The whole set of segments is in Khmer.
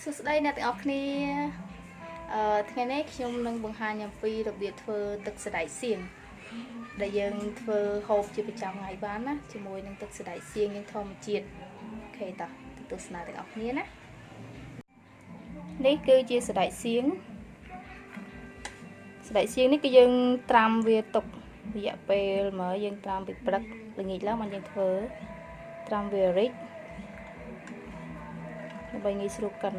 សួស្តីអ្នកទាំងអស់គ្នាថ្ងៃនេះខ្ញុំនឹងបង្ហាញអំពីរបៀបធ្វើទឹកសណ្តែកសៀងដែលយើងធ្វើហូបជាប្រចាំថ្ងៃបានណាជាមួយនឹងទឹកសណ្តែកសៀងយើងធម្មជាតិអូខេតោះទស្សនាទាំងអស់គ្នាណានេះគឺជាសណ្តែកសៀងនេះគឺយើងត្រាំវាទុករយៈពេលមកយើងត្រាំពីព្រឹកល្ងាចឡើងមកយើងធ្វើត្រាំវារិចដើម្បីងាយស្រួលកិន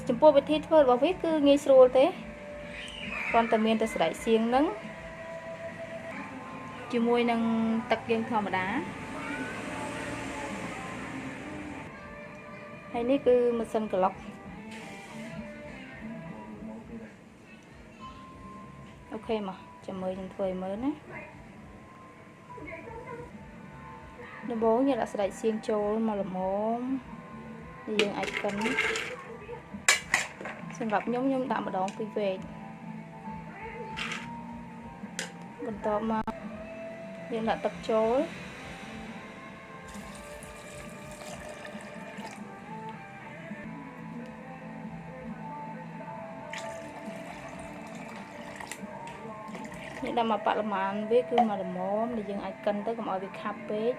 ចំពោះវិធីធ្វើរបស់វាគឺងាយស្រួលទេគ្រាន់តែមានតែសណ្តែកសៀងហ្នឹងជាមួយនឹងទឹកយើងធម្មតាហើយនេះគឺម៉ាស៊ីនក្លុកអូខេមកចាំមើលនឹងធ្វើឲ្យមើលណាដំបូងយើងដាក់សណ្តែកសៀងចូលមកល្មមយើងអាចកិនសម្រាប់ខ្ញុំដាក់ម្ដងពីរវែកបន្ទាប់មកយើងដាក់ទឹកចូលយើងដាក់មកបរិមាណវាគឺមកល្មមដែលយើងអាចកិនទៅកុំឲ្យវាខាប់ពេក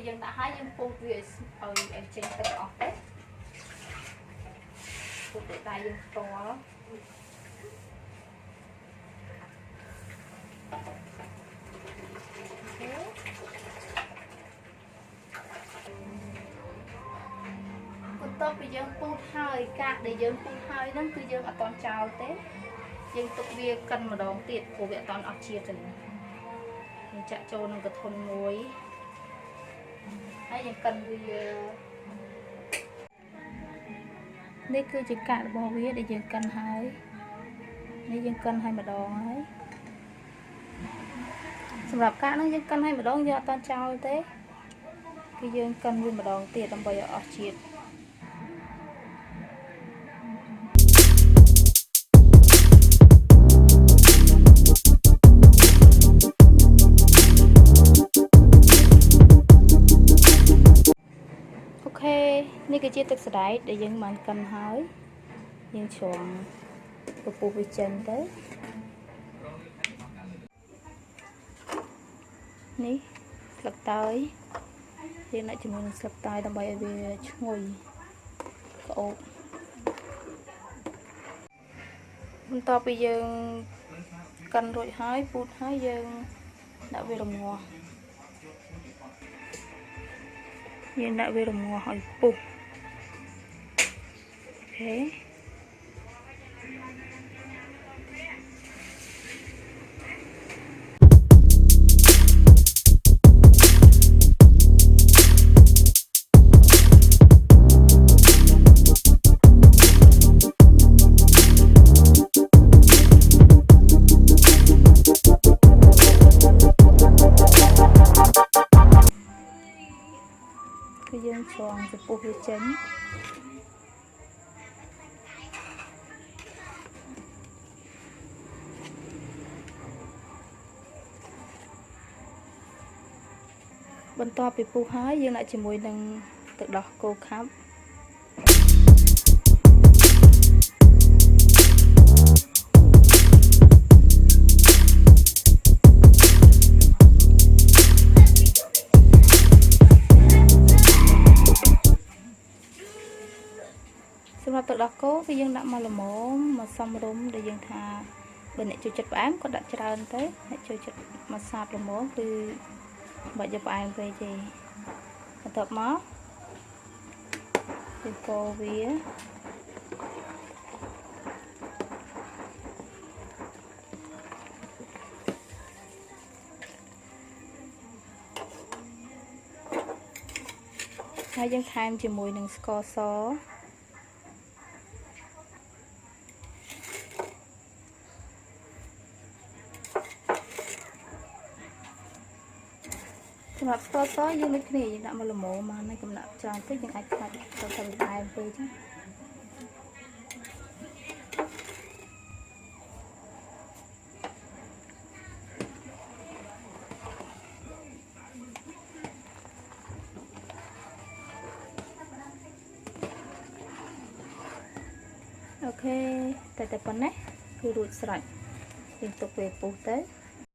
យើងដាក់ឲ្យយើងពុះវាឲ្យចេញទឹកអស់ទេពុះតែដៃយើងផ្ទាល់បន្ទាប់ពីយើងពុះហើយកាកដែលយើងពុះហើយហ្នឹងគឺយើងអត់តន់ចោលទេយើងទុកវាកិនម្ដងទៀតព្រោះវាអត់តន់អស់ជាតិទេយើងចាក់ចូលក្នុងកធុនមួយហើយយើងកិនវានេះគឺជាកាករបស់វាដែលយើងកិនហើយនេះយើងកិនហើយម្ដងហើយសម្រាប់កាកហ្នឹងយើងកិនហើយម្ដងយើងអត់តចោលទេគឺយើងកិនវាម្ដងទៀតដើម្បីឲ្យអស់ជាតិនេះគឺជាទឹកសណ្តែកដែលយើងបានកិនហើយយើងច្រំពពុះវាចេញទៅនេះស្លឹកតើយយើងដាក់ជាមួយនឹងស្លឹកតើយដើម្បីឲ្យវាឈ្ងុយក្អូបបន្ទាប់ពីយើងកិនរួចហើយពូតហើយយើងដាក់វារងាស់យើងដាក់វារងាស់ឲ្យពុះអូខេគឺយើងច្រងចំពោះវាចេញបន្ទាប់ពីពុះហើយយើងដាក់ជាមួយនឹងទឹកដោះគោខាប់សម្រាប់ទឹកដោះគោគឺយើងដាក់មកល្មមមកសមរម្យដែលយើងថាបើអ្នកចូលចិត្តផ្អែមក៏ដាក់ច្រើនទៅអ្នកចូលចិត្តមកសាបល្មមគឺបាច់យកផ្អែមពេកទេបន្ទាប់មក យើងកូរវាហើយយើងថែមជាមួយនឹងស្ករសសម្រាប់ស្ករសយើងដូចគ្នាយើងដាក់មកល្មមមកនៅកំណត់ច្រើនពេកយើងអាចខ្លាចទៅតែផ្អែមពេកចឹងអូខេតែប៉ុណ្ណេះគឺរួចស្រេចយើងទុកវាពុះទៅ